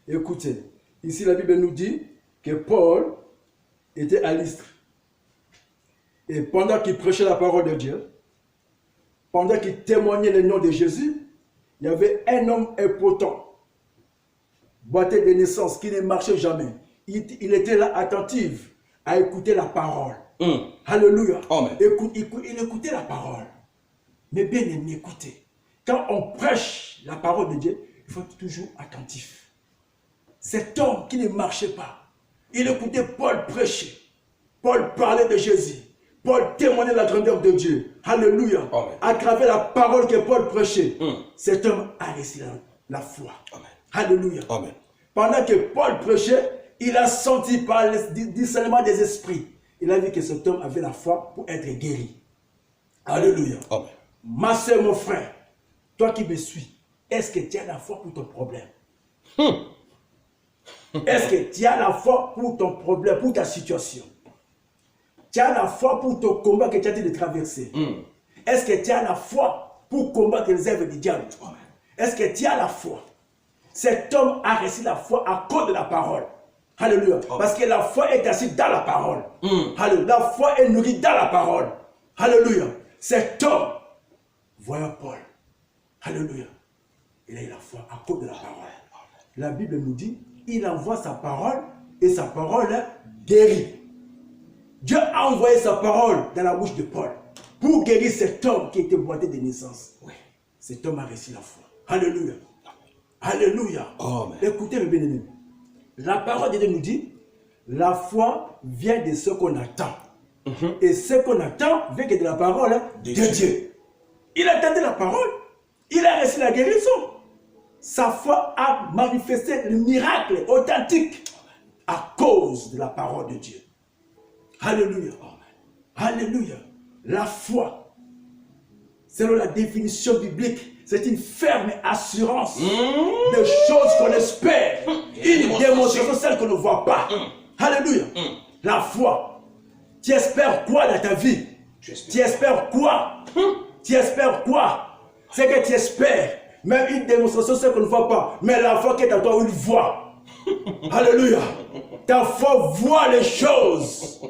Écoutez, ici la Bible nous dit que Paul était à Lystre. Et pendant qu'il prêchait la parole de Dieu, pendant qu'il témoignait le nom de Jésus, il y avait un homme impotent, boité de naissance, qui ne marchait jamais. Il était là attentif à écouter la parole. Alléluia. Il écoutait la parole. Mais bien aimé, écoutez. Quand on prêche la parole de Dieu, il faut être toujours attentif. Cet homme qui ne marchait pas, il écoutait Paul prêcher. Paul parlait de Jésus. Paul témoignait la grandeur de Dieu. Alléluia. À travers la parole que Paul prêchait, cet homme a reçu la foi. Amen. Alléluia. Amen. Pendant que Paul prêchait, il a senti par le discernement des esprits. Il a vu que cet homme avait la foi pour être guéri. Alléluia. Amen. Ma soeur, mon frère, toi qui me suis, est-ce que tu as la foi pour ton problème? Est-ce que tu as la foi pour ton problème, pour ta situation? Tu as la foi pour ton combat que tu as dit de traverser? Est-ce que tu as la foi pour combattre les œuvres du diable? Est-ce que tu as la foi? Cet homme a reçu la foi à cause de la parole. Alléluia. Parce que la foi est assise dans la parole. Alléluia. La foi est nourrie dans la parole. Alléluia. Cet homme, voyant Paul, alléluia, il a eu la foi à cause de la parole. La Bible nous dit, il envoie sa parole et sa parole guérit. Dieu a envoyé sa parole dans la bouche de Paul pour guérir cet homme qui était boité de naissance. Oui. Cet homme a reçu la foi. Alléluia. Alléluia. Amen. Écoutez mes bien-aimés. La parole de Dieu nous dit, la foi vient de ce qu'on attend. Et ce qu'on attend vient que de la parole de Dieu. Il attendait la parole. Il a reçu la guérison. Sa foi a manifesté le miracle authentique à cause de la parole de Dieu. Alléluia. Alléluia. La foi, selon la définition biblique, c'est une ferme assurance de choses qu'on espère. Une démonstration, celle qu'on ne voit pas. Alléluia. La foi. Tu espères quoi dans ta vie? Tu espères quoi? Tu espères quoi? C'est que tu espères. Même une démonstration, c'est qu'on ne voit pas. Mais la foi qui est en toi, il voit. Alléluia. Ta foi voit les choses.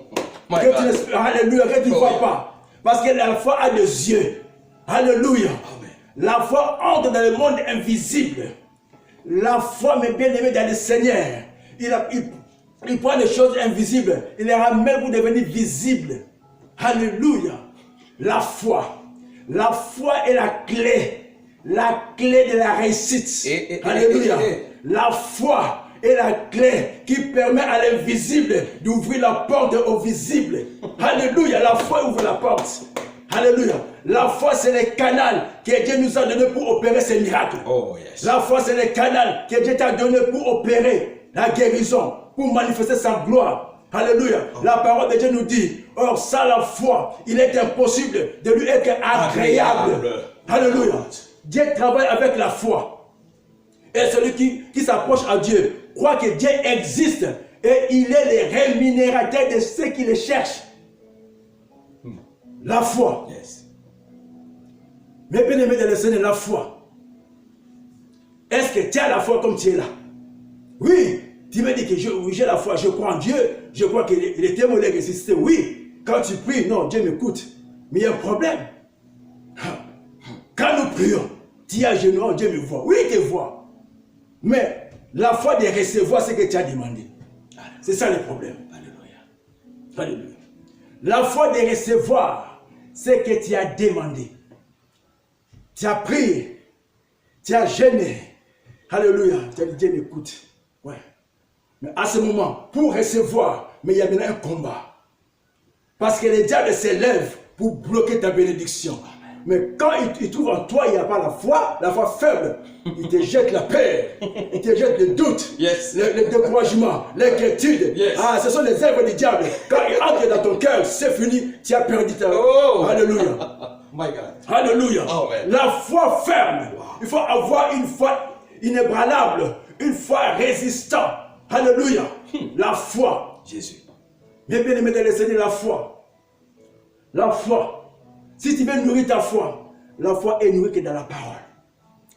Que tu espères. Alléluia. Que tu ne vois pas. Parce que la foi a des yeux. Alléluia. La foi entre dans le monde invisible. La foi, mes bien-aimés, dans le Seigneur. Il prend des choses invisibles. Il les ramène pour devenir visibles. Alléluia. La foi. La foi est la clé. La clé de la réussite. Alléluia. La foi est la clé qui permet à l'invisible d'ouvrir la porte au visible. Alléluia. La foi ouvre la porte. Alléluia. La foi, c'est le canal que Dieu nous a donné pour opérer ces miracles. La foi, c'est le canal que Dieu t'a donné pour opérer la guérison, pour manifester sa gloire. Alléluia. La parole de Dieu nous dit, or sans la foi, il est impossible de lui être agréable. Alléluia. Dieu travaille avec la foi. Et celui qui s'approche à Dieu croit que Dieu existe et il est le rémunérateur de ceux qui le cherchent. La foi. Mais bien aimé de le Seigneur, la foi. Est-ce que tu as la foi comme tu es là? Oui. Tu me dis que j'ai la foi, je crois en Dieu, je crois qu'il est témoin existe. Oui. Quand tu pries, non, Dieu m'écoute. Mais il y a un problème. Quand nous prions, tu es à genoux, Dieu me voit. Oui, il te voit. Mais la foi de recevoir ce que tu as demandé. C'est ça le problème. Alléluia. Alléluia. La foi de recevoir ce que tu as demandé. Tu as prié. Tu as gêné. Alléluia. Tu as dit, Dieu m'écoute. Ouais. Mais à ce moment, pour recevoir, mais il y a maintenant un combat. Parce que le diable s'élève pour bloquer ta bénédiction. Mais quand il trouve en toi, il n'y a pas la foi faible, il te jette la peur, il te jette le doute, le découragement, l'inquiétude. Ah, ce sont les œuvres du diable. Quand il entre dans ton cœur, c'est fini, tu as perdu ta... Alléluia. My God. Alléluia. La foi ferme. Il faut avoir une foi inébranlable, une foi résistante. Alléluia. La foi. Jésus. Bien aimé de le Seigneur, la foi. La foi. Si tu veux nourrir ta foi, la foi est nourrie que dans la parole.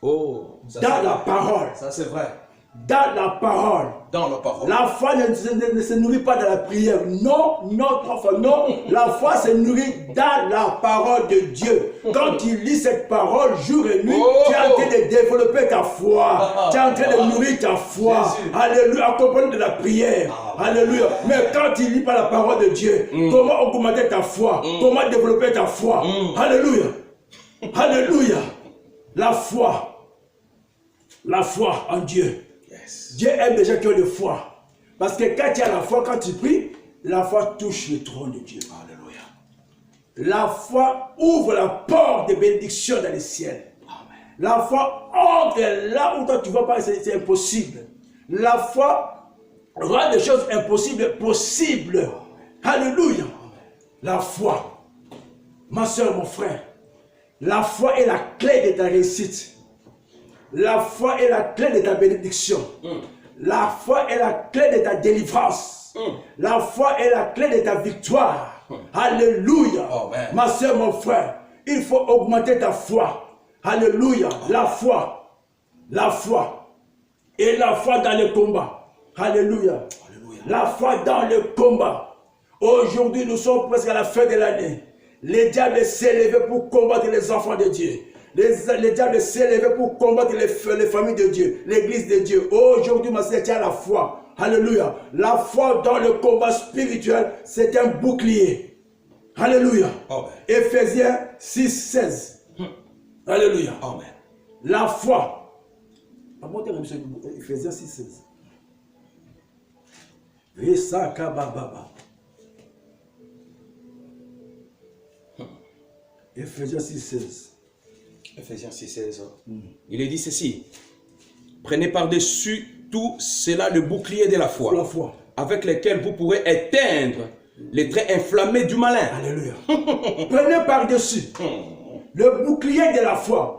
Oh. Dans la parole. Ça c'est vrai. dans la parole. Dans la parole. La foi ne se nourrit pas dans la prière. Non, notre foi, non. La foi se nourrit dans la parole de Dieu. Quand tu lis cette parole jour et nuit, tu es en train de développer ta foi. Tu es en train de nourrir ta foi. Alléluia, accompagné de la prière. Alléluia. Mais quand tu ne lis pas la parole de Dieu, comment augmenter ta foi? Comment développer ta foi? Alléluia. Alléluia. La foi. La foi en Dieu. Dieu aime les gens qui ont de foi. Parce que quand tu as la foi, quand tu pries, la foi touche le trône de Dieu. Alléluia. La foi ouvre la porte de bénédiction dans le ciel. Amen. La foi entre là où toi tu ne vas pas, c'est impossible. La foi rend des choses impossibles possibles. Alléluia. La foi, ma soeur, mon frère, la foi est la clé de ta réussite. La foi est la clé de ta bénédiction. La foi est la clé de ta délivrance. La foi est la clé de ta victoire. Alléluia. Amen. Ma soeur, mon frère, il faut augmenter ta foi. Alléluia. La foi. La foi. Et la foi dans le combat. Alléluia. Alléluia. La foi dans le combat. Aujourd'hui, nous sommes presque à la fin de l'année. Les diables s'est levé pour combattre les enfants de Dieu. Les diables s'est levé pour combattre les familles de Dieu, l'église de Dieu. Aujourd'hui, ma sœur, tu as la foi. Alléluia. La foi dans le combat spirituel, c'est un bouclier. Alléluia. Amen. Éphésiens 6, 16. Alléluia. Amen. La foi. Éphésiens 6, 16. Éphésiens 6, 16. Éphésiens 6, 16. Il est dit ceci. Prenez par-dessus tout cela le bouclier de la foi, avec lequel vous pourrez éteindre les traits inflammés du malin. Alléluia. Prenez par-dessus le bouclier de la foi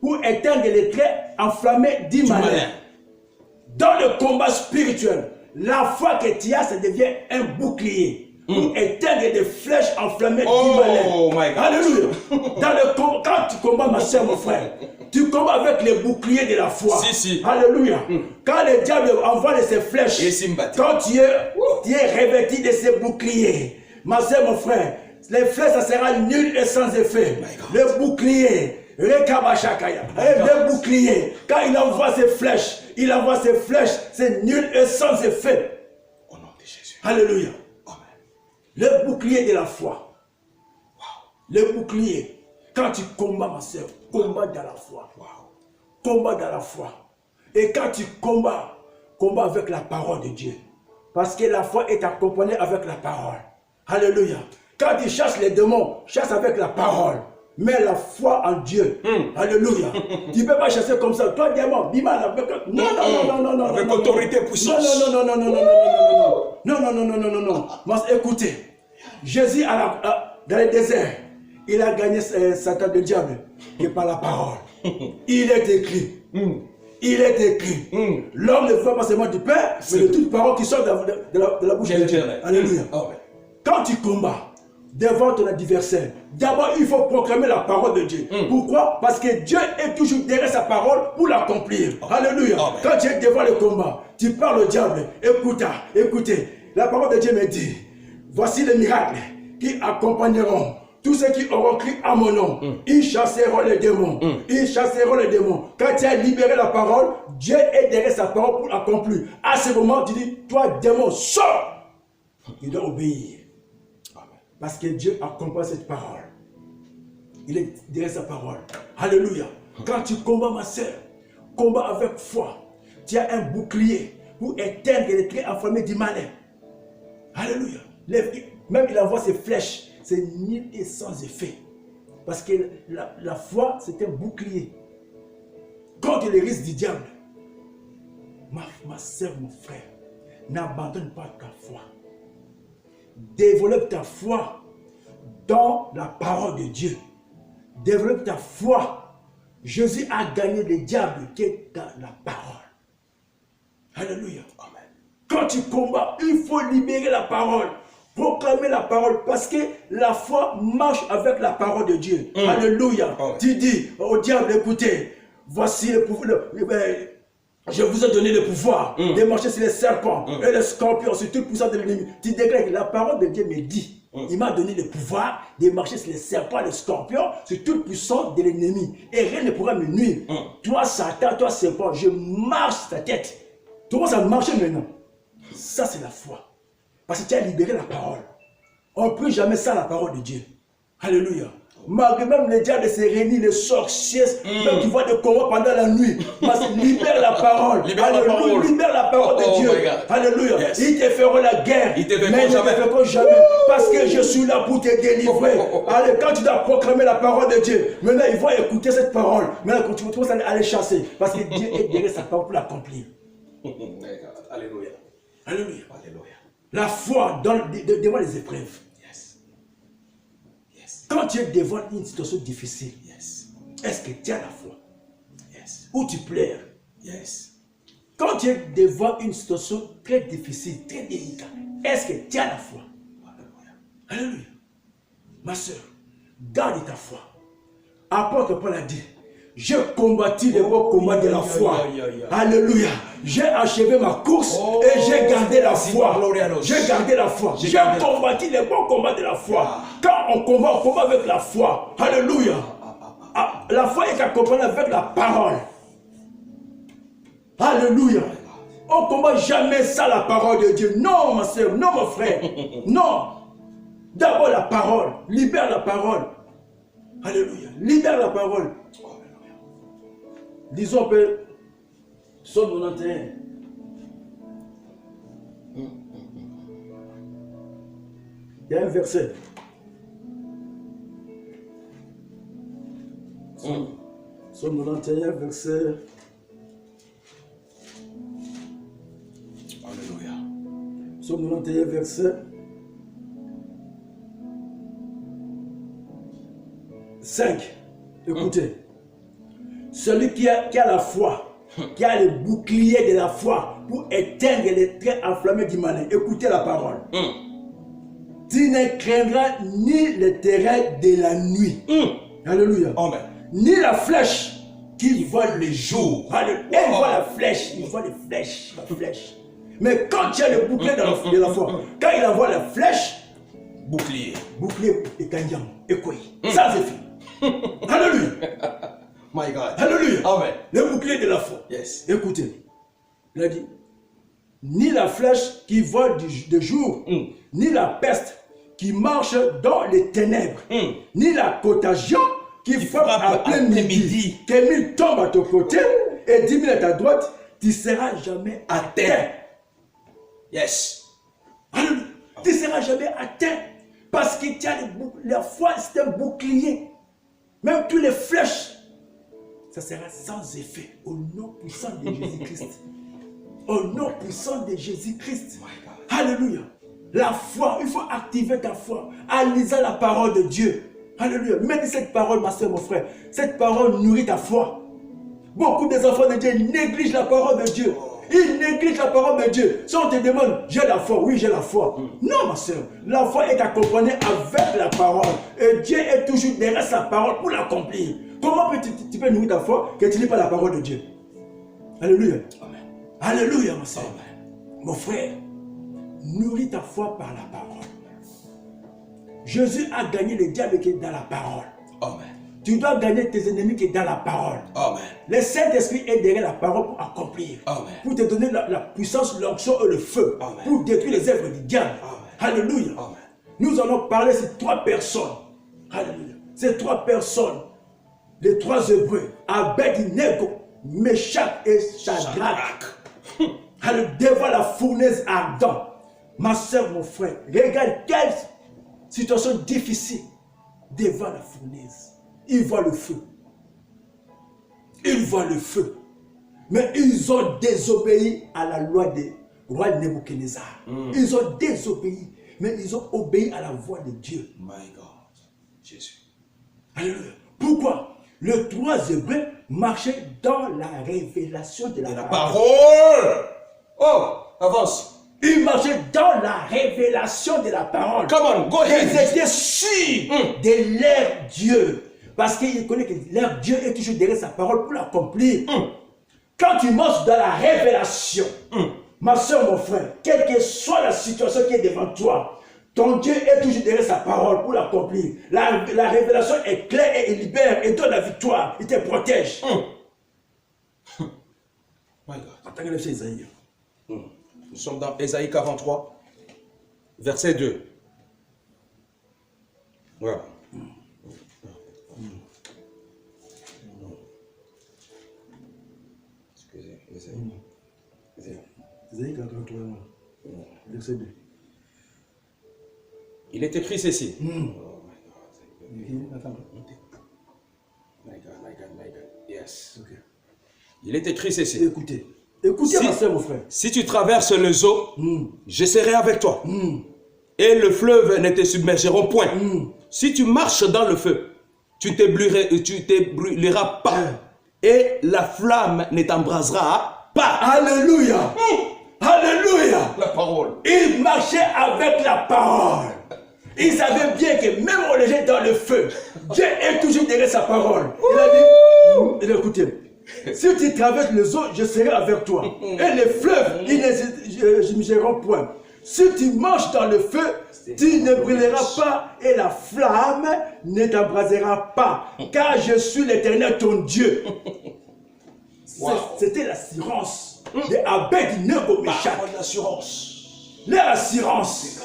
pour éteindre les traits enflammés du malin. Dans le combat spirituel, la foi que tu as, ça devient un bouclier. Pour éteindre des flèches enflammées du malin. Alléluia. Quand tu combats, ma soeur, mon frère, tu combats avec les boucliers de la foi. Alléluia. Quand le diable envoie ses flèches, quand tu es revêtu de ces boucliers, ma soeur, mon frère, les flèches, ça sera nul et sans effet. Le bouclier, le bouclier, quand il envoie ses flèches, c'est nul et sans effet. Au nom de Jésus. Alléluia. Le bouclier de la foi. Le bouclier. Quand tu combats, ma soeur, combat dans la foi. Combat dans la foi. Et quand tu combats, combat avec la parole de Dieu. Parce que la foi est accompagnée avec la parole. Alléluia. Quand tu chasses les démons, chasse avec la parole. Mais la foi en Dieu. Alléluia. Tu ne peux pas chasser comme ça. Toi, démon, bima, non. Avec autorité et puissance. Non. Écoutez, Jésus, dans le désert, il a gagné Satan, le diable, et par la parole. Il est écrit. Il est écrit. L'homme ne fait pas seulement du pain, mais de toute parole qui sort de la bouche de Dieu. Alléluia. Quand tu combats devant ton adversaire, d'abord il faut proclamer la parole de Dieu. Pourquoi? Parce que Dieu est toujours derrière sa parole pour l'accomplir. Alléluia. Quand tu es devant le combat, tu parles au diable. Écoutez, la parole de Dieu me dit, voici les miracles qui accompagneront tous ceux qui auront crié à mon nom. Ils chasseront les démons. Ils chasseront les démons. Quand tu as libéré la parole, Dieu est derrière sa parole pour l'accomplir. À ce moment, tu dis, toi démon, sors. Il doit obéir. Parce que Dieu accompagne cette parole. Il est derrière sa parole. Alléluia. Quand tu combats, ma soeur, combat avec foi. Tu as un bouclier pour éteindre les traits enflammés du malin. Alléluia. Même il envoie ses flèches. C'est nul et sans effet. Parce que la foi, c'est un bouclier. Contre les risques du diable. Ma soeur, mon frère, n'abandonne pas ta foi. Développe ta foi dans la parole de Dieu. Développe ta foi. Jésus a gagné le diable qui est dans la parole. Alléluia. Amen. Quand tu combats, il faut libérer la parole. Proclamer la parole. Parce que la foi marche avec la parole de Dieu. Alléluia. Tu dis au diable, écoutez, voici le pouvoir. Je vous ai donné le pouvoir de marcher sur les serpents et les scorpions, sur toute puissance de l'ennemi. Tu déclares que la parole de Dieu me dit. Il m'a donné le pouvoir de marcher sur les serpents et les scorpions, sur toute puissance de l'ennemi. Et rien ne pourra me nuire. Toi, Satan, toi, serpent, je marche sur ta tête. Tu commences à marcher maintenant. Ça, c'est la foi. Parce que tu as libéré la parole. On ne peut jamais sans la parole de Dieu. Alléluia. Malgré même les diables se réunissent, les sorciers, même qui voient des combats pendant la nuit. Parce que libère la parole. Libère la parole de Dieu. Alléluia. Yes. Ils te feront la guerre. Ils te mais ils ne te feront jamais. Parce que je suis là pour te délivrer. Allez, quand tu dois proclamer la parole de Dieu, maintenant ils vont écouter cette parole. Maintenant tu vas aller chasser. Parce que Dieu est derrière sa parole pour l'accomplir. Alléluia. Alléluia. Alléluia. La foi devant les épreuves. Quand tu es devant une situation difficile, est-ce que tu as la foi? Ou tu pleures? Quand tu es devant une situation très difficile, très délicate, est-ce que tu as la foi? Alléluia. Ma soeur, garde ta foi. Apôtre Paul a dit, j'ai combattu le bon combat de la foi. Alléluia. J'ai achevé ma course et j'ai gardé la foi. J'ai gardé la foi. J'ai combattu le bon combat de la foi. Quand on combat avec la foi. Alléluia. La foi est accompagnée avec la parole. Alléluia. On ne combat jamais sans la parole de Dieu. Non, ma soeur, non, mon frère. Non. D'abord la parole. Libère la parole. Alléluia. Libère la parole. Disons que Psaume 91. Il y a un verset. Psaume 91, verset. Alléluia. Psaume 91, verset 5. Écoutez. Celui qui a la foi, qui a le bouclier de la foi pour éteindre les traits enflammés du malin. Écoutez la parole. Tu ne craindras ni le terrain de la nuit. Alléluia. Amen. Ni la flèche qui vole le jour. Alléluia. Il voit la flèche. Il voit les flèches. La flèche. Mais quand tu as le bouclier de la foi, quand il envoie la flèche, bouclier et kanyam, et quoi. Ça c'est fini. Alléluia. My God. Alléluia. Amen. Le bouclier de la foi. Yes. Écoutez. Il a dit, ni la flèche qui vole de jour, ni la peste qui marche dans les ténèbres, ni la contagion qui frappe à plein midi. Que 1000 tombent à ton côté et 10 000 à ta droite, tu ne seras jamais atteint. Yes. Alléluia. Tu ne seras jamais atteint. Parce que tu as la foi, c'est un bouclier. Même tous les flèches, ça sera sans effet au nom puissant de Jésus-Christ. Au nom puissant de Jésus-Christ. Alléluia. La foi, il faut activer ta foi en lisant la parole de Dieu. Alléluia. Même cette parole, ma soeur, mon frère, cette parole nourrit ta foi. Beaucoup des enfants de Dieu négligent la parole de Dieu. Ils négligent la parole de Dieu. Si on te demande, j'ai la foi, oui, j'ai la foi. Non, ma soeur, la foi est accompagnée avec la parole. Et Dieu est toujours derrière sa parole pour l'accomplir. Comment tu peux nourrir ta foi que tu ne lis pas la parole de Dieu? Alléluia. Amen. Alléluia, ma soeur. Mon frère, nourris ta foi par la parole. Jésus a gagné le diable qui est dans la parole. Amen. Tu dois gagner tes ennemis qui sont dans la parole. Amen. Le Saint-Esprit est derrière la parole pour accomplir. Amen. Pour te donner la puissance, l'onction et le feu. Amen. Pour détruire les œuvres du diable. Amen. Alléluia. Amen. Nous allons parler de ces 3 personnes. Alléluia. Ces 3 personnes. Les 3 Hébreux. Abednego, Meshach et Shadrach. Alléluia. Devant la fournaise ardente. Ma soeur, mon frère, regarde quelle situation difficile. Devant la fournaise. Ils voient le feu. Ils voient le feu. Mais ils ont désobéi à la loi du roi Nebuchadnezzar. Ils ont désobéi. Mais ils ont obéi à la voix de Dieu. My God. Jésus. Alléluia. Pourquoi? Les 3 Hébreux marchaient dans la révélation de la parole. Oh, avance. Ils marchaient dans la révélation de la parole. Come on, go ahead. Ils étaient sûrs de leur Dieu. Parce qu'ils connaissent que leur Dieu est toujours derrière sa parole pour l'accomplir. Quand tu marches dans la révélation, ma soeur, mon frère, quelle que soit la situation qui est devant toi, ton Dieu est toujours derrière sa parole pour l'accomplir. La révélation est claire et il libère et donne la victoire. Il te protège. Attendez, Isaïe. Nous sommes dans Ésaïe 43, verset 2. Voilà. Excusez, Ésaïe 43, verset 2. Il est écrit ceci. Yes. Okay. Il est écrit ceci. Écoutez, ma soeur, mon frère. Si tu traverses les eaux, je serai avec toi. Et le fleuve ne te submergeront point. Si tu marches dans le feu, tu ne brûleras pas. Et la flamme ne t'embrasera pas. Alléluia. Alléluia. La parole. Ils marchaient avec la parole. Ils savaient bien que même on les jette dans le feu, Dieu est toujours derrière sa parole. Il a dit, écoutez, si tu traverses les eaux, je serai avec toi. Et les fleuves, ils ne submergeront point. Si tu marches dans le feu, tu ne brûleras pas et la flamme ne t'embrasera pas. Car je suis l'Éternel ton Dieu. C'était l'assurance de Abed-Nego Meshach. Leur assurance,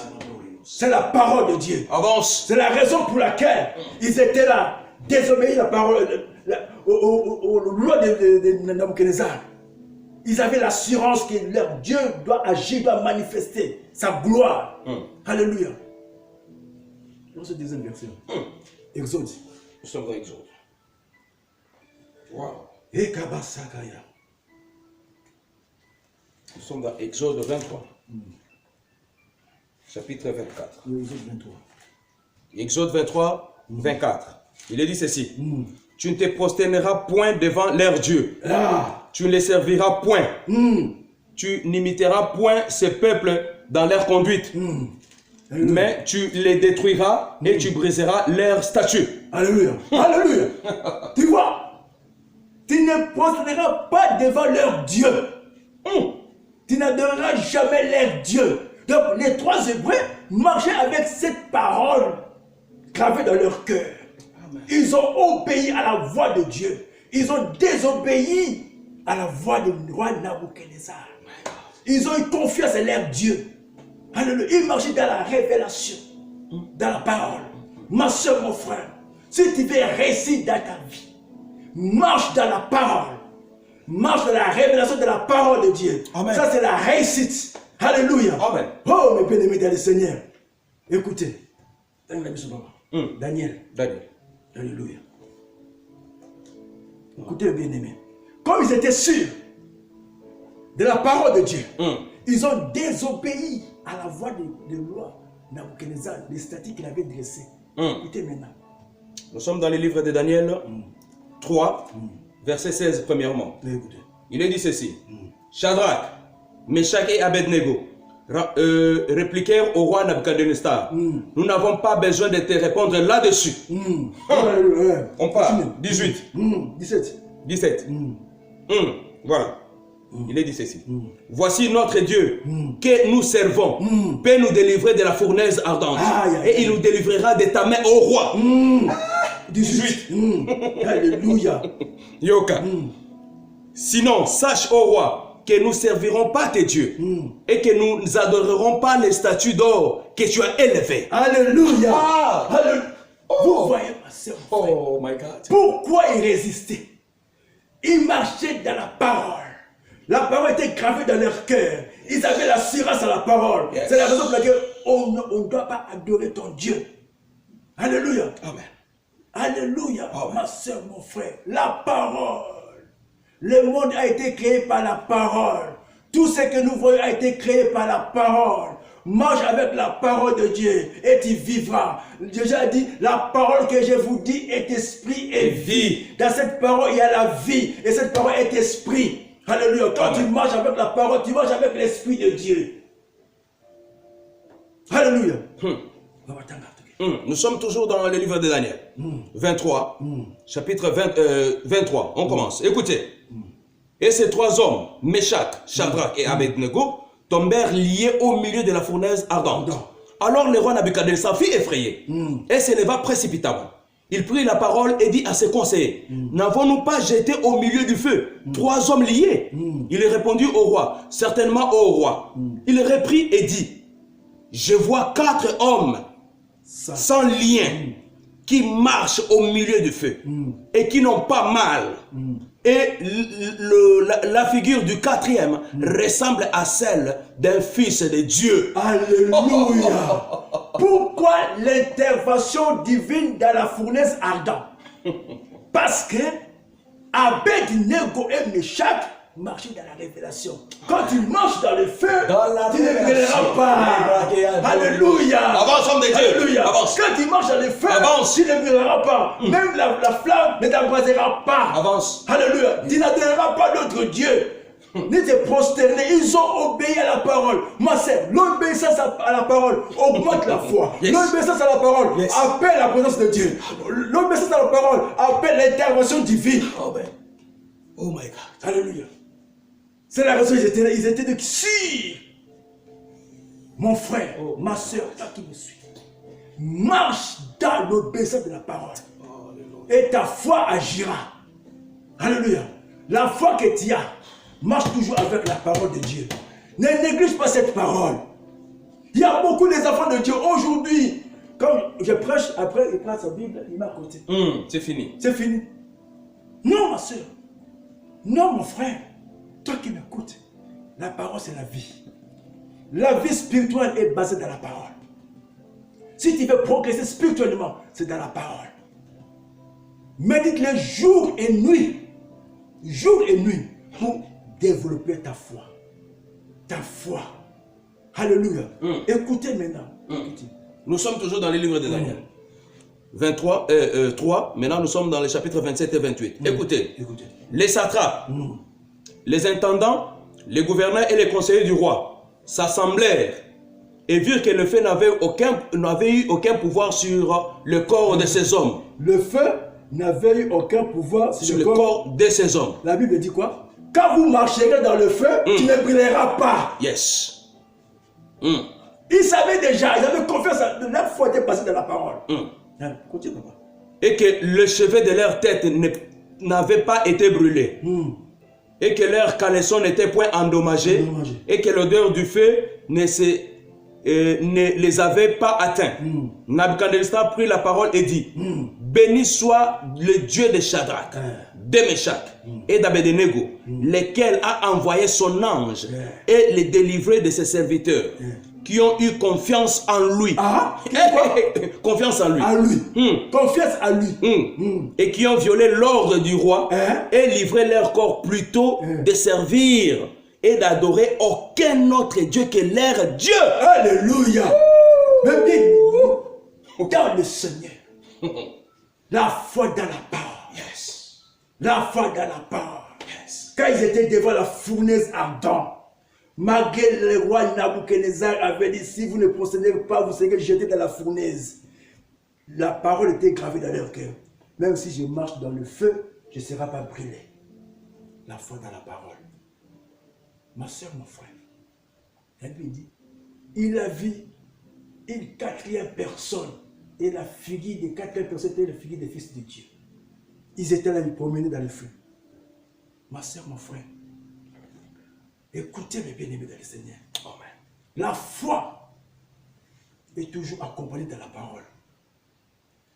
c'est la parole de Dieu. Avance. C'est la raison pour laquelle ils étaient là, désobéis la parole, aux lois de Nabuchodonosor. Ils avaient l'assurance que leur Dieu doit agir, doit manifester sa gloire. Alléluia. Dans ce deuxième verset. Exode. Nous sommes dans Exode. Wow. Et Kabasakaya. Nous sommes dans Exode 23. Chapitre 24. Exode 23. Exode 23, 24. Il est dit ceci. Tu ne te prosterneras point devant leurs dieux. Tu ne les serviras point. Tu n'imiteras point ces peuples dans leur conduite. Mais tu les détruiras et tu briseras leurs statuts. Alléluia. Alléluia. Tu vois, tu ne prosterneras pas devant leurs dieux. Tu n'adoreras jamais leurs dieux. Donc les trois Hébreux marchaient avec cette parole gravée dans leur cœur. Ils ont obéi à la voix de Dieu. Ils ont désobéi à la voix du roi Nabuchodonosor. Ils ont eu confiance en leur Dieu. Alléluia. Ils marchaient dans la révélation, dans la parole. Ma soeur, mon frère, si tu veux réussir dans ta vie, marche dans la parole. Marche dans la révélation de la parole de Dieu. Amen. Ça, c'est la réussite. Alléluia. Amen. Oh, mes bien-aimés dans le Seigneur. Écoutez. Daniel. Alléluia. Écoutez, bien-aimés. Comme ils étaient sûrs de la parole de Dieu, ils ont désobéi à la voix de loi Nabuchodonosor, des statuts qu'il avait dressés. Écoutez maintenant. Nous sommes dans le livre de Daniel 3, verset 16 premièrement. Écoutez. Il est dit ceci. Shadrach, Meshach et Abed-Nego répliquèrent au roi Nabuchodonosor. Nous n'avons pas besoin de te répondre là-dessus. On parle. 18. 17. Voilà. Il est dit ceci. Voici notre Dieu que nous servons peut nous délivrer de la fournaise ardente. Et il nous délivrera de ta main au roi. 18. Alléluia. Yoka. Sinon, sache au roi que nous ne servirons pas tes dieux et que nous n'adorerons pas les statues d'or que tu as élevées. Alléluia. Alléluia. Vous voyez, ma soeur, oh my God. Pourquoi ils résistaient? Ils marchaient dans la parole. La parole était gravée dans leur cœur. Ils avaient l'assurance à la parole. Yes. C'est la raison pour laquelle on ne doit pas adorer ton Dieu. Alléluia. Amen. Alléluia. Amen. Ma soeur, mon frère, la parole. Le monde a été créé par la parole. Tout ce que nous voyons a été créé par la parole. Marche avec la parole de Dieu et tu vivras. Déjà dit, la parole que je vous dis est esprit et vie. Dans cette parole, il y a la vie. Et cette parole est esprit. Alléluia. Quand tu marches avec la parole, tu marches avec l'esprit de Dieu. Alléluia. Nous sommes toujours dans le livre de Daniel. 23. Chapitre 23. On commence. Écoutez. Et ces trois hommes, Meshach, Shadrach et Abednego, tombèrent liés au milieu de la fournaise ardente. Alors le roi Nabuchodonosor fut effrayé et s'éleva précipitamment. Il prit la parole et dit à ses conseillers, n'avons-nous pas jeté au milieu du feu trois hommes liés? Il répondit au roi, certainement au roi. Il reprit et dit, je vois 4 hommes sans lien qui marchent au milieu du feu et qui n'ont pas mal. Et la figure du 4e ressemble à celle d'un fils de Dieu. Alléluia. Pourquoi l'intervention divine dans la fournaise ardente? Parce que Abednego et Meshach marchaient dans la révélation. Quand tu marches dans le feu, tu ne brûleras pas. Alléluia. Avance, homme de Dieu. Alléluia. Avance. Quand tu marches dans le feu, tu ne brûleras pas. Même la flamme ne t'embrasera pas. Avance. Alléluia. Tu n'adoreras pas d'autre Dieu. Ni te prosterner. Ils ont obéi à la parole. Ma sœur, l'obéissance à la parole augmente la foi. L'obéissance à la parole appelle la présence de Dieu. L'obéissance à la parole appelle l'intervention divine. Oh my God. Alléluia. C'est la raison ils étaient de si. Mon frère, ma soeur, toi qui me suis, marche dans l'obéissance de la parole. Et ta foi agira. Alléluia. La foi que tu as, marche toujours avec la parole de Dieu. Ne néglige pas cette parole. Il y a beaucoup d'enfants de Dieu aujourd'hui. Quand je prêche, après il prend sa Bible, il m'a à côté. C'est fini. C'est fini. Non, ma soeur. Non, mon frère. Toi qui m'écoutes, la parole c'est la vie. La vie spirituelle est basée dans la parole. Si tu veux progresser spirituellement, c'est dans la parole. Médite-le jour et nuit. Jour et nuit. Pour développer ta foi. Ta foi. Alléluia. Écoutez maintenant. Écoutez. Nous sommes toujours dans les livres de Daniel. 3, maintenant nous sommes dans les chapitres 27 et 28. Écoutez. Les satrapes, les intendants, les gouverneurs et les conseillers du roi s'assemblèrent et virent que le feu n'avait eu aucun pouvoir sur le corps de ces hommes. Le feu n'avait eu aucun pouvoir sur le corps de ces hommes. La Bible dit quoi? Quand vous marcherez dans le feu, tu ne brûleras pas. Yes. Ils savaient déjà, ils avaient confiance, leur foi était passée dans la parole. Continue, papa. Et que le chevet de leur tête n'avait pas été brûlé. Et que leur caleçon n'était point endommagé. Et que l'odeur du feu ne les avait pas atteints. Nabuchodonosor prit la parole et dit, béni soit le Dieu de Shadrach, de Meshach et d'Abednego, lequel a envoyé son ange et les délivré de ses serviteurs qui ont eu confiance en lui. Confiance en lui. Confiance en lui. Et qui ont violé l'ordre du roi et livré leur corps plutôt de servir et d'adorer aucun autre Dieu que leur Dieu. Alléluia. Mais bien, dans le Seigneur, la foi dans la parole. La foi dans la parole. Quand ils étaient devant la fournaise ardente, malgré le roi Nabuchodonosor avait dit, si vous ne procédez pas, vous serez jetés dans la fournaise. La parole était gravée dans leur cœur. Même si je marche dans le feu, je ne serai pas brûlé. La foi dans la parole. Ma soeur, mon frère, elle lui dit, il a vu une 4e personne. Et la figure des 4e personnes était la figure des fils de Dieu. Ils étaient là, ils promenaient dans le feu. Ma soeur, mon frère, écoutez mes bien-aimés dans le Seigneur. Amen. La foi est toujours accompagnée de la parole.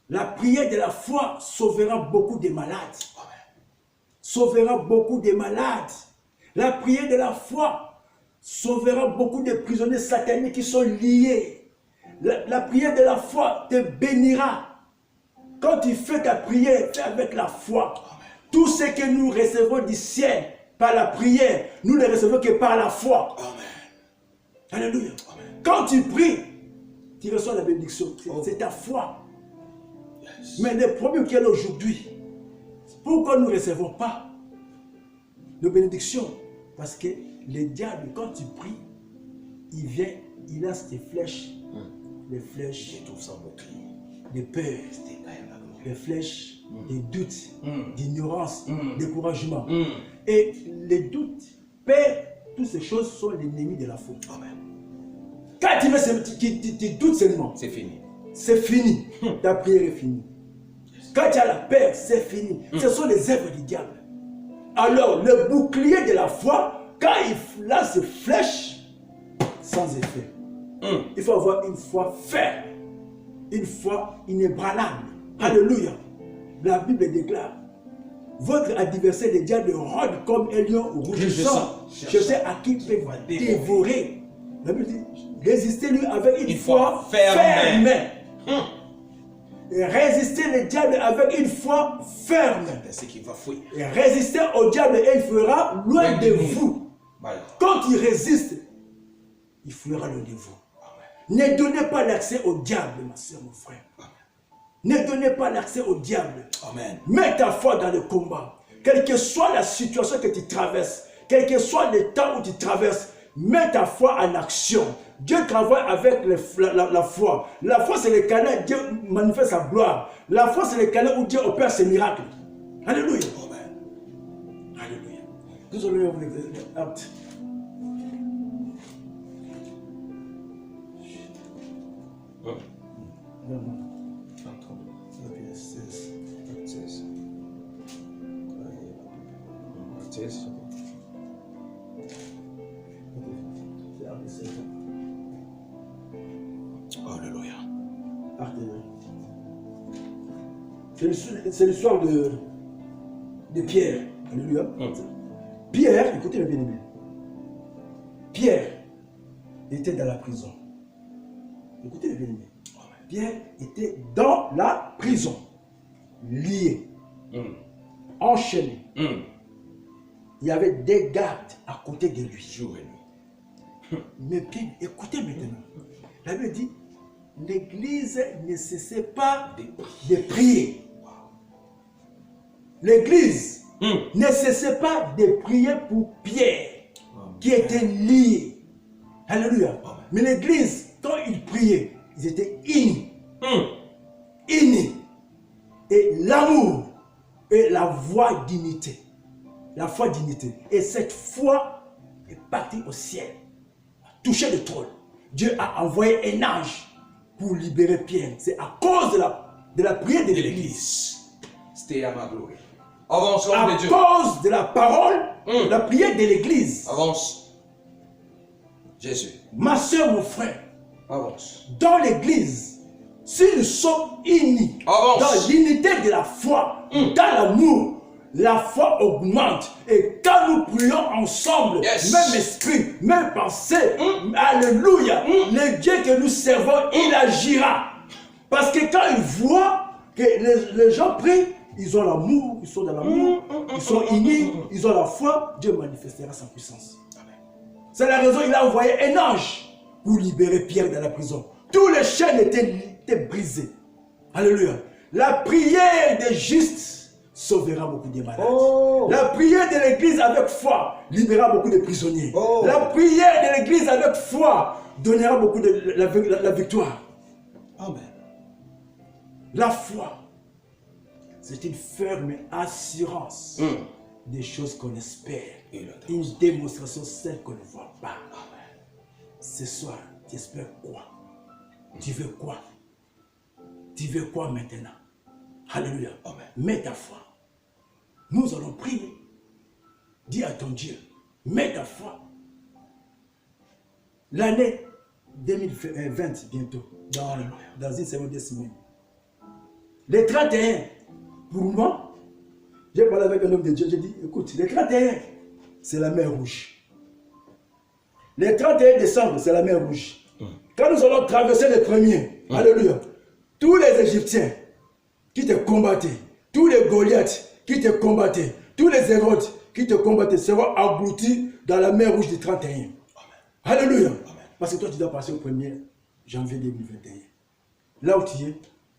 La prière de la foi sauvera beaucoup de malades. Amen. Sauvera beaucoup de malades. La prière de la foi sauvera beaucoup de prisonniers sataniques qui sont liés. La prière de la foi te bénira. Quand tu fais ta prière, fais avec la foi. Amen. Tout ce que nous recevons du ciel par la prière, nous ne le recevons que par la foi. Amen. Alléluia. Amen. Quand tu pries, tu reçois la bénédiction. C'est ta foi. Yes. Mais le problème qu'il y a aujourd'hui, pourquoi nous ne recevons pas de bénédiction? Parce que le diable, quand tu pries, il vient, il lance des flèches. Les flèches de peur, les flèches de doute, d'ignorance, de découragement. Et les doutes, peur, toutes ces choses sont l'ennemi de la foi. Amen. Quand tu doutes seulement, C'est fini. C'est fini. Ta prière est finie. Quand tu as la peur, c'est fini. Ce sont les œuvres du diable. Alors, le bouclier de la foi, quand il lance ses flèches, sans effet. Il faut avoir une foi ferme. Une foi inébranlable. Alléluia. La Bible déclare, votre adversaire, le diable, rôde comme un lion rougissant. Cherchez à qui peut dévorer. La Bible dit, résistez-lui avec une foi ferme. Et résistez le diable avec une foi ferme. C'est qu'il va fuir. Et résistez au diable et il fuira loin de vous. Quand il résiste, il fuira loin de vous. Ne donnez pas l'accès au diable, ma soeur, mon frère. Ne donnez pas l'accès au diable. Amen. Mets ta foi dans le combat. Quelle que soit la situation que tu traverses, quel que soit le temps où tu traverses, mets ta foi en action. Dieu travaille avec la foi. La foi, c'est le canal où Dieu manifeste sa gloire. La foi, c'est le canal où Dieu opère ses miracles. Alléluia. Amen. Alléluia. Nous allons ouvrir les actes. Alléluia. C'est l'histoire de Pierre. Alléluia. Pierre, écoutez le bien-aimé. Pierre était dans la prison. Écoutez le bien-aimé. Pierre était dans la prison, lié, enchaîné. Il y avait des gardes à côté de lui. Jour et nuit. Mais Pierre, écoutez maintenant. La Bible dit, l'église ne cessait pas de prier. L'église ne cessait pas de prier pour Pierre, qui était lié. Alléluia. Mais l'église, quand ils priaient, ils étaient unis. Unis. Et l'amour et la voix d'unité. La foi d'unité. Et cette foi est partie au ciel. A touché le trône. Dieu a envoyé un ange pour libérer Pierre. C'est à cause de la prière de l'église. C'était à ma gloire. Avance, l'homme de Dieu. À cause de la parole, de la prière de l'église. Avance. Jésus. Ma soeur, mon frère. Avance. Dans l'église, si nous sommes unis, dans l'unité de la foi, dans l'amour, la foi augmente. Et quand nous prions ensemble, même esprit, même pensée, alléluia, le Dieu que nous servons, il agira. Parce que quand il voit que les gens prient, ils ont l'amour, ils sont dans l'amour, ils sont unis, ils ont la foi, Dieu manifestera sa puissance. C'est la raison il a envoyé un ange pour libérer Pierre de la prison. Tous les chaînes étaient brisées. Alléluia. La prière des justes sauvera beaucoup de malades. La prière de l'église avec foi libérera beaucoup de prisonniers. La prière de l'église avec foi donnera beaucoup de la victoire. Amen. La foi, c'est une ferme assurance des choses qu'on espère. Une démonstration celle qu'on ne voit pas. Ce soir, tu espères quoi? Tu veux quoi? Tu veux quoi maintenant? Alléluia. Amen. Mets ta foi. Nous allons prier. Dis à ton Dieu, mets ta foi. L'année 2020 bientôt, dans une semaine, 2 semaines. Les 31, pour moi, j'ai parlé avec un homme de Dieu, j'ai dit, écoute, les 31, c'est la mer Rouge. Les 31 décembre, c'est la mer Rouge. Quand nous allons traverser les premiers, alléluia, tous les Égyptiens qui te combattaient, tous les Goliaths qui te combattaient, tous les Hérodes qui te combattaient seront engloutis dans la mer Rouge du 31. Amen. Alléluia. Amen. Parce que toi, tu dois passer au 1er janvier 2021. Là où tu es,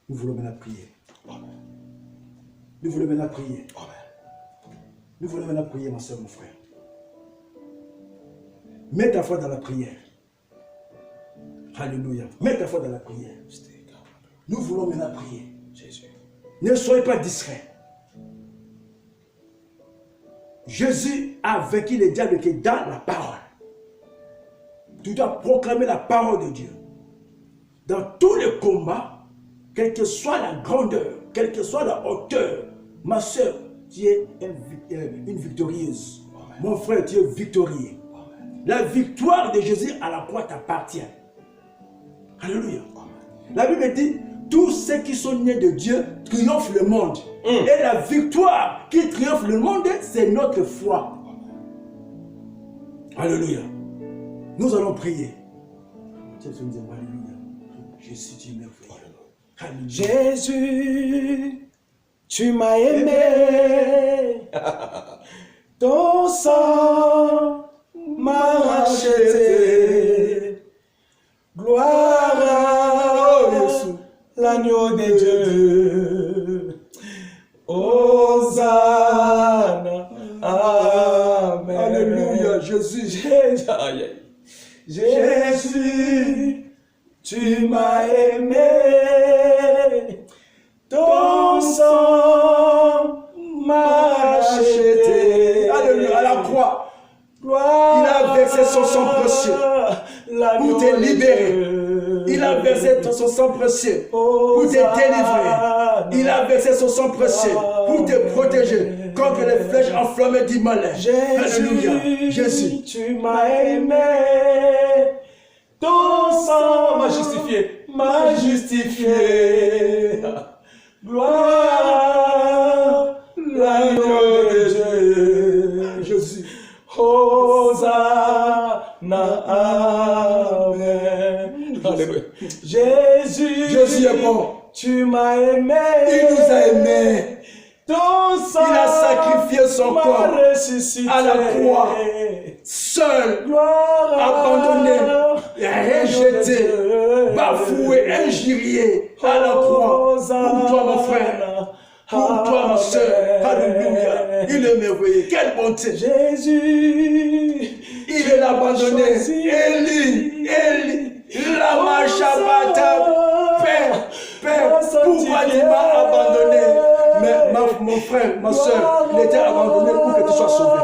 nous voulons maintenant prier. Amen. Nous voulons maintenant prier. Amen. Nous voulons maintenant prier, ma soeur, mon frère. Mets ta foi dans la prière. Alléluia. Mets ta foi dans la prière. Nous voulons maintenant prier. Jésus. Ne soyez pas distraits. Jésus a vaincu le diable qui est dans la parole. Tu dois proclamer la parole de Dieu. Dans tous les combats, quelle que soit la grandeur, quelle que soit la hauteur, ma soeur, tu es une victorieuse. Amen. Mon frère, tu es victorieux. Amen. La victoire de Jésus à la croix t'appartient. Alléluia. Amen. La Bible dit, tous ceux qui sont nés de Dieu triomphent le monde. Et la victoire qui triomphe le monde, c'est notre foi. Amen. Alléluia. Nous allons prier. Alléluia. Jésus, tu m'aimes. Jésus, tu m'as aimé. Ton sang m'a racheté. Gloire à l'agneau de Dieu. Hosanna. Amen. Alléluia, Jésus. Jésus, tu m'as aimé. Ton sang m'a racheté. Alléluia, à la croix. Il a versé son sang précieux pour te libérer. Il a versé son sang précieux pour te délivrer. Il a versé son sang précieux pour te protéger contre les flèches enflammées du malin. Alléluia. Jésus, tu m'as aimé. Ton sang m'a justifié. M'a justifié. Gloire, l'agneau de Dieu. Jésus. Hosanna, amen. Alléluia. Jésus est bon. Tu m'as aimé. Il nous a aimés. Ton sang, il a sacrifié son corps à la croix. Seul, abandonné, rejeté, bafoué, injurié à la croix. Pour toi, mon frère. Pour toi, ma soeur. Alléluia. Il est merveilleux. Quelle bonté. Jésus. Il est abandonné. Élie, Lama Shabbatam. Père, pourquoi tu m'as abandonné? Mais mon frère, ma soeur, il était abandonné pour que tu sois sauvé.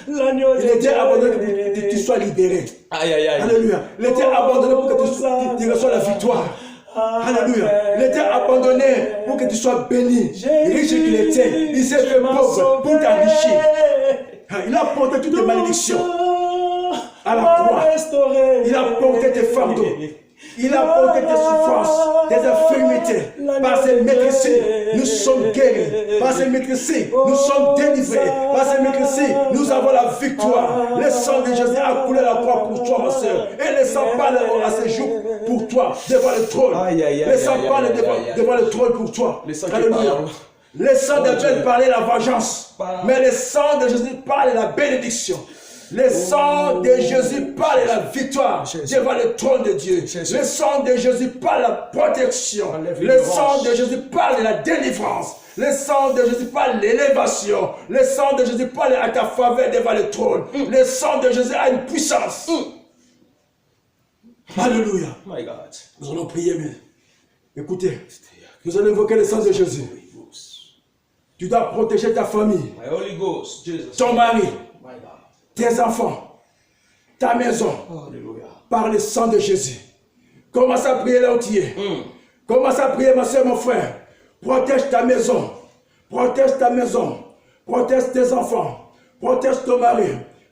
Il était abandonné pour que tu sois libéré. Alléluia. Il était abandonné pour que tu reçois la victoire. Alléluia. Il était abandonné pour que tu sois béni. Riche qu'il était, il s'est fait pauvre pour t'enrichir. Il a porté toutes tes malédictions à la croix. Il a porté tes fardeaux. Il a porté tes souffrances, tes infirmités. Par ses maîtrises, nous sommes guéris. Par ses maîtrises, nous sommes délivrés. Par ses maîtrises, nous avons la victoire. Le sang de Jésus a coulé la croix pour toi, ma soeur. Et le sang parle à ce jour pour toi, devant le trône. Le sang parle devant le trône pour toi. Alléluia. Le sang d'Abel parlait la vengeance. Mais le sang de Jésus parle la bénédiction. Le sang de Jésus parle la victoire devant le trône de Dieu. Le sang de Jésus parle la protection. Le sang de Jésus parle la délivrance. Le sang de Jésus parle l'élévation. Le sang de Jésus parle à ta faveur devant le trône. Le sang de Jésus a une puissance. Alléluia. Nous allons prier, mais écoutez, nous allons invoquer le sang de Jésus. Tu dois protéger ta famille, ton mari, tes enfants, ta maison, par le sang de Jésus. Commence à prier là où tu es. Commence à prier, ma soeur, mon frère. Protège ta maison. Protège ta maison. Protège tes enfants. Protège ton mari.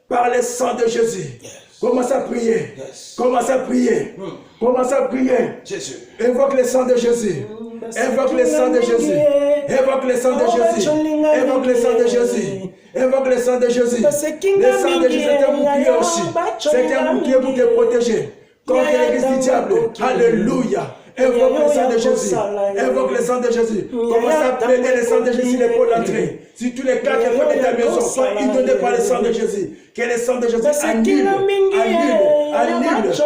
Par le sang de Jésus. Commence à prier. Commence à prier. Commence à prier. Jésus. Invoque le sang de Jésus. Invoque le sang de Jésus. Invoque le sang de Jésus. Invoque le sang de Jésus. Invoque le sang de Jésus. Le sang de Jésus, c'est un bouclier aussi. C'est un bouclier pour te protéger contre l'église du diable. Alléluia. Invoque le sang de Jésus. Invoque le sang de Jésus. Commence à plaider le sang de Jésus les pots d'entrée. Si tous les cas qui font de ta maison soient inondés par le sang de Jésus, que le sang de Jésus annule,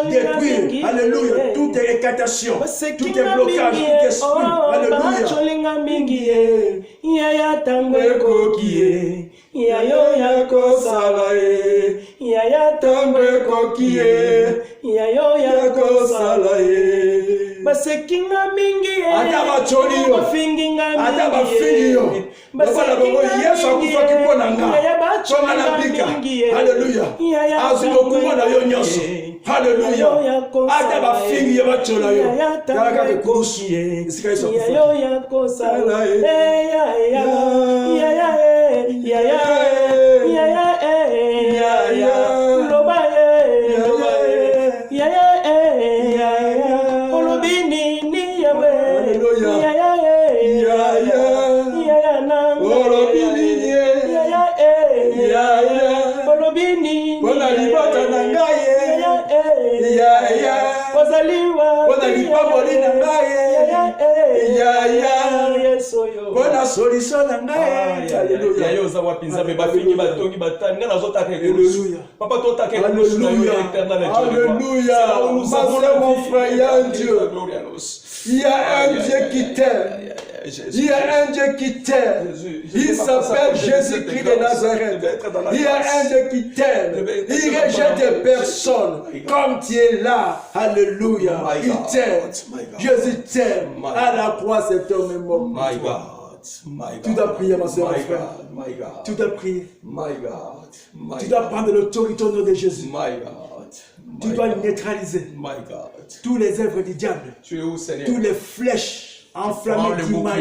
détruit, alléluia, toute écartation, tout blocage, tout esprit, alléluia. basekinga mingi ata bacholi yo ata bafingi yo bana bango Yesu akufaki mpona nga tonga na bika haleluya azilokuma na yo nyonso haleluya ata bafingi yo bachola yo kala kaka kurusu esika Yesu bona solution na ngai haleluya yoza wapinza be bafingi batongi batanga nazotaka haleluya papa totaka haleluya haleluya mon frère Dieu il y a un Dieu qui t'aime. Il y a un Dieu qui t'aime. Il s'appelle Jésus-Christ de Nazareth. Il y a un Dieu qui t'aime. Il rejette personne. Comme tu es là, alléluia. Il t'aime. Jésus t'aime. À la croix, cet homme est mort. My God. Tu dois prier, ma soeur, mon frère. Tu dois prier. Tu dois prendre l'autorité au nom de Jésus. Tu dois neutraliser tous les œuvres du diable, tous les flèches enflammées du mal.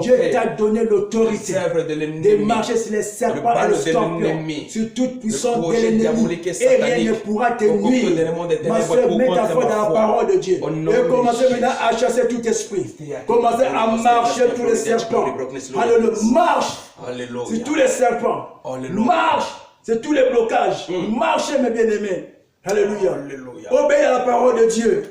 Dieu t'a donné l'autorité de marcher sur les serpents et les scorpions, sur toute puissance de l'ennemi, et rien ne pourra te nuire. Ma soeur, mets ta foi dans la parole de Dieu et commencez maintenant à chasser tout esprit. Commencez à marcher tous les serpents. Alléluia, marche sur tous les serpents. Marche sur tous les blocages. Marchez, mes bien-aimés. Alléluia. Obéis à la parole de Dieu.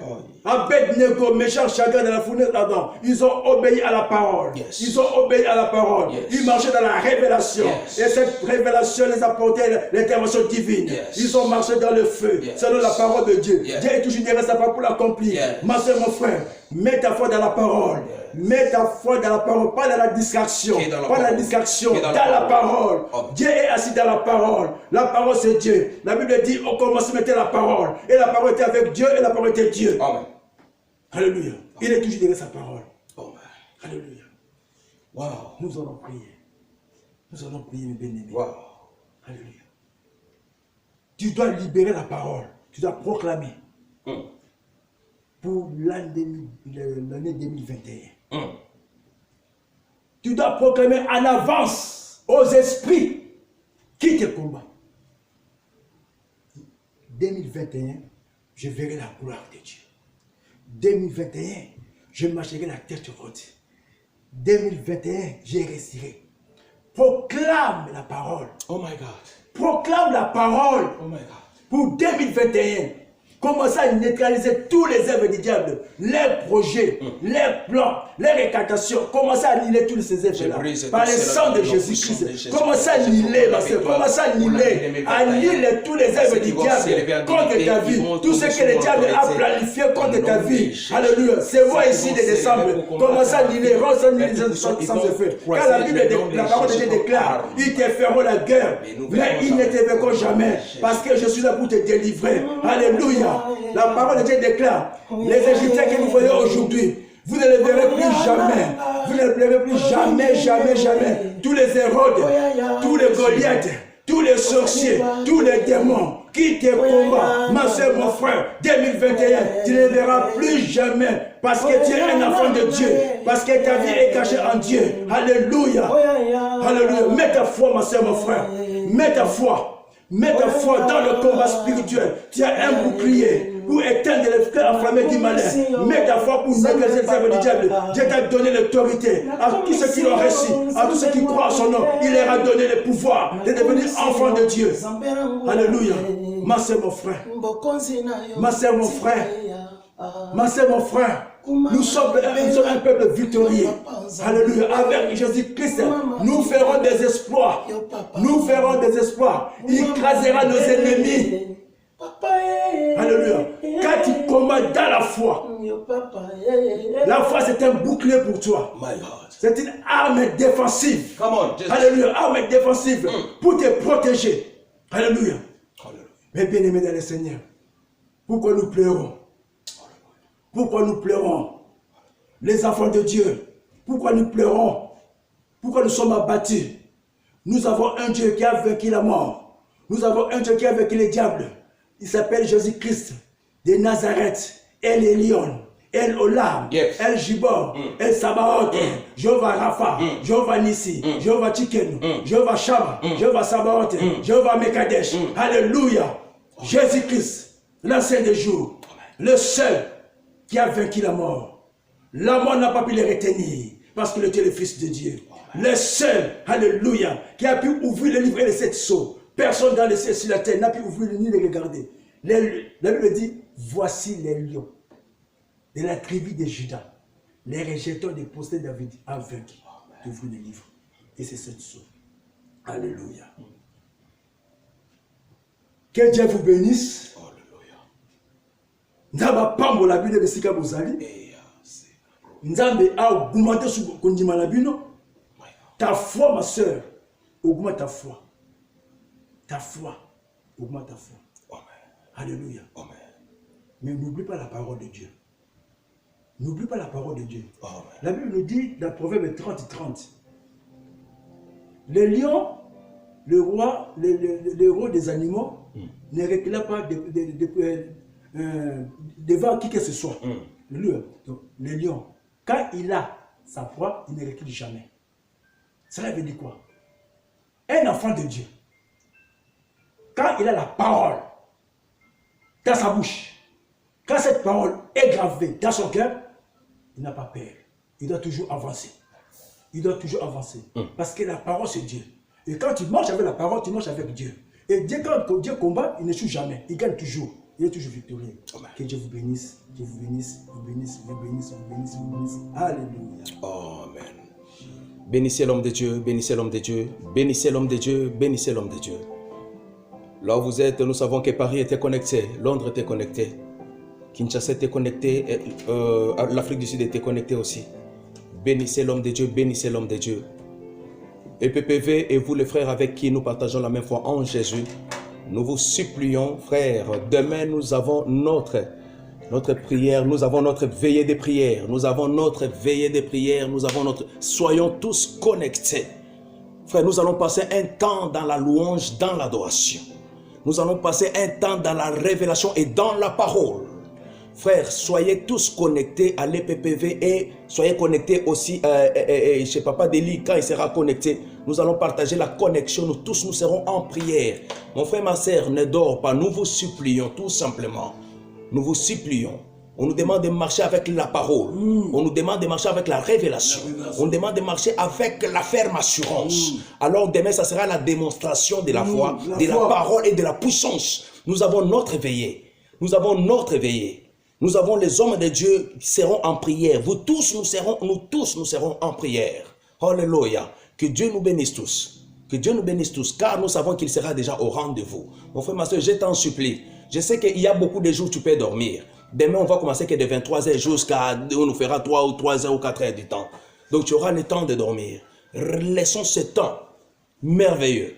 Abed-Nego, Méchant, chacun de la fournaise d'Adam, ils ont obéi à la parole. Ils ont obéi à la parole. Ils marchaient dans la révélation. Et cette révélation les a porté l'intervention divine. Ils ont marché dans le feu, selon la parole de Dieu. Dieu est toujours derrière sa parole pour l'accomplir. Ma soeur, mon frère, mets ta foi dans la parole. Mets ta foi dans la parole, pas dans la distraction. Pas dans la distraction, dans la parole. Dieu est assis dans la parole. La parole, c'est Dieu. La Bible dit, au commencement était la parole. Et la parole était avec Dieu, et la parole était Dieu. Amen. Alléluia. Il est toujours derrière sa parole. Amen. Alléluia. Wow. Nous allons prier. Nous allons prier, mes bien-aimés. Wow. Alléluia. Tu dois libérer la parole. Tu dois proclamer. Pour l'année 2021. Tu dois proclamer en avance aux esprits qui te combattent. 2021, je verrai la gloire de Dieu. 2021, je marcherai la tête haute. 2021, je réussirai. Proclame la parole. Oh my God. Proclame la parole. Oh my God. Pour 2021. Commencez à neutraliser tous les œuvres du diable, les projets, les plans, les récantations. Commencez à annihiler tous ces œuvres-là. Par le sang de Jésus-Christ. Commencez à annihiler, ma soeur. Commencez à annihiler. Annihile tous les œuvres du diable contre ta vie. Tout ce que le diable a planifié contre ta vie. Alléluia. C'est moi ici de décembre. Commencez à annihiler. Sans effet. Car la Bible, la parole de Dieu déclare, ils te fermeront la guerre, mais ils ne te vaincront jamais. Parce que je suis là pour te délivrer. Alléluia. La parole de Dieu déclare, les Égyptiens que vous voyez aujourd'hui, vous ne les verrez plus jamais. Vous ne les verrez plus jamais, jamais, jamais. Tous les Hérodes, tous les Goliaths, tous les sorciers, tous les démons qui te combattent, ma soeur, mon frère, 2021, tu ne les verras plus jamais. Parce que tu es un enfant de Dieu. Parce que ta vie est cachée en Dieu. Alléluia. Alléluia. Mets ta foi, ma soeur, mon frère. Mets ta foi. Mets ta foi dans le combat spirituel. Tu as un bouclier pour éteindre les feux enflammés du malin. Mets ta foi pour neutraliser les œuvres du diable. Dieu t'a donné l'autorité à tous ceux qui l'ont reçu, à tous ceux qui croient en son nom. Il leur a donné le pouvoir de devenir enfants de Dieu. Alléluia. Ma soeur, mon frère. Ma soeur, mon frère. Ma soeur, mon frère. Nous sommes un peuple victorieux. Alléluia. Avec Jésus-Christ, nous ferons des exploits. Nous ferons des exploits. Il écrasera nos ennemis. Alléluia. Quand tu combats dans la foi, c'est un bouclier pour toi. C'est une arme défensive. Alléluia. Arme défensive pour te protéger. Alléluia. Mes bien-aimés dans le Seigneur, pourquoi nous pleurons? Pourquoi nous pleurons? Les enfants de Dieu, pourquoi nous pleurons? Pourquoi nous sommes abattus? Nous avons un Dieu qui a vaincu la mort. Nous avons un Dieu qui a vaincu les diables. Il s'appelle Jésus-Christ de Nazareth, El Elyon, El Olam, El Gibor, El Sabaoth, Jéhovah Rapha, Jéhovah Nissi, Jéhovah Chiken, Jéhovah Shama, Jéhovah Sabaoth, Jéhovah Mekadesh. Alléluia. Jésus-Christ, l'ancien des jours, le seul qui a vaincu la mort. La mort n'a pas pu les retenir parce qu'il était le Fils de Dieu. Le seul, alléluia, qui a pu ouvrir le livre et les 7 sceaux. Personne dans le ciel sur la terre n'a pu ouvrir ni les regarder. La Bible dit, voici les lions de la tribu de Judas. Les rejetons des postes de David a vaincu d'ouvrir le livre et ces 7 sceaux. Alléluia. Que Dieu vous bénisse. Nzamba pambo la Bible besika bozali. Nzambe a augmenté sur kondima la Bible. Ta foi, ma soeur, augmente ta foi. Ta foi, augmente ta foi. Amen. Alléluia. Amen. Mais n'oublie pas la parole de Dieu. N'oublie pas la parole de Dieu. Amen. La Bible nous dit dans Proverbe 30-30, les lions, le roi des animaux, ne réclame pas devant qui que ce soit. Le lion, quand il a sa proie, il ne recule jamais. Cela veut dire quoi? Un enfant de Dieu, quand il a la parole dans sa bouche, quand cette parole est gravée dans son cœur, il n'a pas peur. Il doit toujours avancer. Il doit toujours avancer. Parce que la parole, c'est Dieu. Et quand tu marches avec la parole, tu marches avec Dieu. Et Dieu, quand Dieu combat, il ne joue jamais. Il gagne toujours. Il est toujours victorieux. Que Dieu vous bénisse. Dieu vous bénisse. Vous bénisse. Vous bénisse. Vous bénisse. Vous bénisse. Alléluia. Amen. Bénissez l'homme de Dieu, bénissez l'homme de Dieu, bénissez l'homme de Dieu, bénissez l'homme de Dieu. Là où vous êtes, nous savons que Paris était connecté, Londres était connecté, Kinshasa était connecté, l'Afrique du Sud était connectée aussi. Bénissez l'homme de Dieu, bénissez l'homme de Dieu. Et PPV et vous les frères avec qui nous partageons la même foi en Jésus, nous vous supplions, frères, demain nous avons notre prière, nous avons notre veillée de prière, nous avons notre veillée de prière, nous avons notre... Soyons tous connectés. Frère, nous allons passer un temps dans la louange, dans l'adoration. Nous allons passer un temps dans la révélation et dans la parole. Frères, soyez tous connectés à l'EPPV et soyez connectés aussi chez Papa Deli quand il sera connecté. Nous allons partager la connexion, nous tous nous serons en prière. Mon frère, ma soeur, ne dors pas, nous vous supplions tout simplement. Nous vous supplions. On nous demande de marcher avec la parole. On nous demande de marcher avec la révélation. On nous demande de marcher avec la ferme assurance. Alors demain, ça sera la démonstration de la foi, de la parole et de la puissance. Nous avons notre veillée. Nous avons notre veillée. Nous avons les hommes de Dieu qui seront en prière. Nous tous, nous serons en prière. Alléluia. Que Dieu nous bénisse tous. Que Dieu nous bénisse tous, car nous savons qu'il sera déjà au rendez-vous. Mon frère, ma soeur, je t'en supplie. Je sais qu'il y a beaucoup de jours où tu peux dormir. Demain, on va commencer que de 23h jusqu'à... On nous fera 3 ou 3 heures ou 4 heures du temps. Donc, tu auras le temps de dormir. Laissons ce temps merveilleux.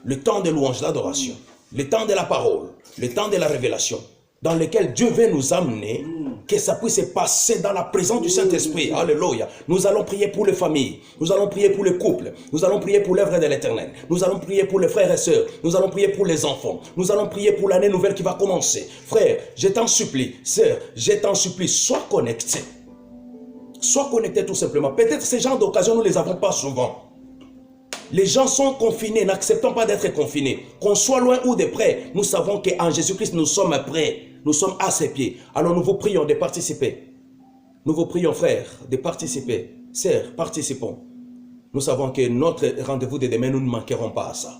Le temps de louange, d'adoration. Le temps de la parole. Le temps de la révélation. Dans lequel Dieu veut nous amener. Que ça puisse se passer dans la présence du Saint-Esprit. Alléluia. Nous allons prier pour les familles. Nous allons prier pour les couples. Nous allons prier pour l'œuvre de l'Éternel. Nous allons prier pour les frères et sœurs. Nous allons prier pour les enfants. Nous allons prier pour l'année nouvelle qui va commencer. Frère, je t'en supplie. Sœur, je t'en supplie. Sois connecté. Sois connecté tout simplement. Peut-être ces genres d'occasions, nous ne les avons pas souvent. Les gens sont confinés. N'acceptons pas d'être confinés. Qu'on soit loin ou de près, nous savons qu'en Jésus-Christ, nous sommes prêts. Nous sommes à ses pieds. Alors nous vous prions de participer. Nous vous prions, frères, de participer. Sœurs, participons. Nous savons que notre rendez-vous de demain, nous ne manquerons pas à ça.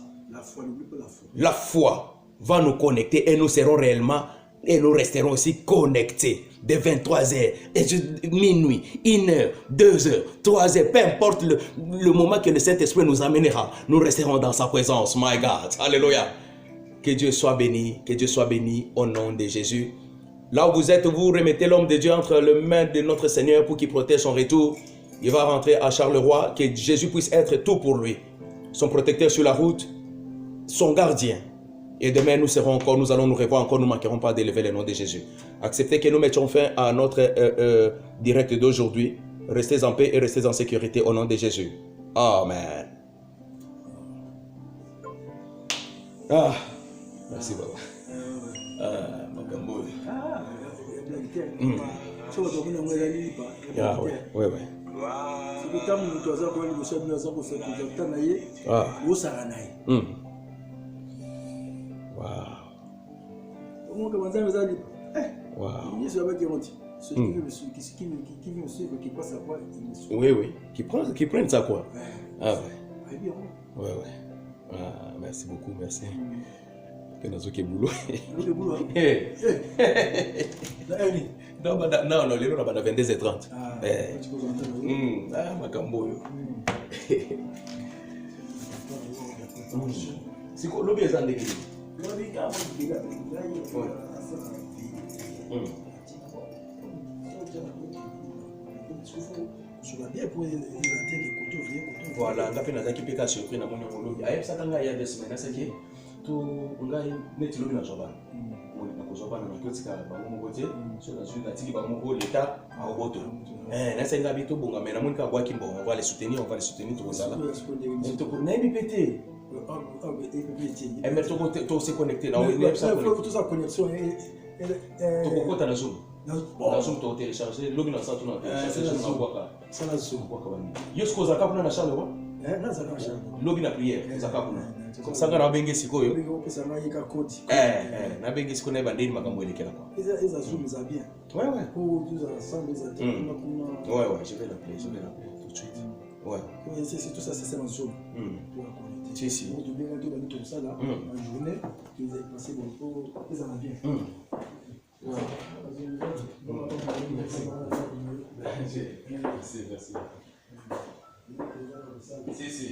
La foi va nous connecter et nous serons réellement et nous resterons aussi connectés de 23h, minuit, 1h, 2h, 3h, peu importe le moment que le Saint-Esprit nous amènera, nous resterons dans sa présence. My God, alléluia. Que Dieu soit béni au nom de Jésus. Là où vous êtes, vous remettez l'homme de Dieu entre les mains de notre Seigneur pour qu'il protège son retour. Il va rentrer à Charleroi, que Jésus puisse être tout pour lui. Son protecteur sur la route, son gardien. Et demain, nous serons encore, nous allons nous revoir encore, nous ne manquerons pas d'élever le nom de Jésus. Acceptez que nous mettions fin à notre direct d'aujourd'hui. Restez en paix et restez en sécurité au nom de Jésus. Amen. Ah, merci Baba. Ah, Makambo. Ah, ouais, ouais. Oui, oui. Qui prennent ça quoi? Ah ouais. Ouais, ouais. Ah, merci beaucoup, merci. Que nous avons boulot. Non, non, les gens ont 22h30. Ah, Makambo. C'est quoi l'objet de l'église? Voilà, ngapi nazaki peka surpris na moni ngolobi. Ayebisaka ngai ya 2 semaines asaki to ngai neti lobi na jobana. Moni na kozobana na kotika bango moko te. So na zui na tiki bango moko l'état a oboto. Na senga bito bonga mais na moni ka bwaki mbongo, on va les soutenir to kozala. To ko na bipete. Mais to se connecter na on ça tout ça connexion to kokota na Zoom. Na Zoom to télécharger login na ça to na télécharger na bwaka. Ça na Zoom bwaka bani. Yo ce kozaka kuna na chambre quoi? Na zaka chambre. Login na prière, zaka kuna. Comme ça ngana benge sikoyo. Na benge siko na bandeni makambo elekela quoi. Eza Zoom za bien. Ouais ouais. Pour tous ensemble les ateliers Ouais ouais, je vais l'appeler tout de suite. Ouais. C'est tout ça, c'est un Zoom. Pour la connecter. Si. Pour te bien tout ça là, la journée, tu les as passé pour les en bien. Merci. Si.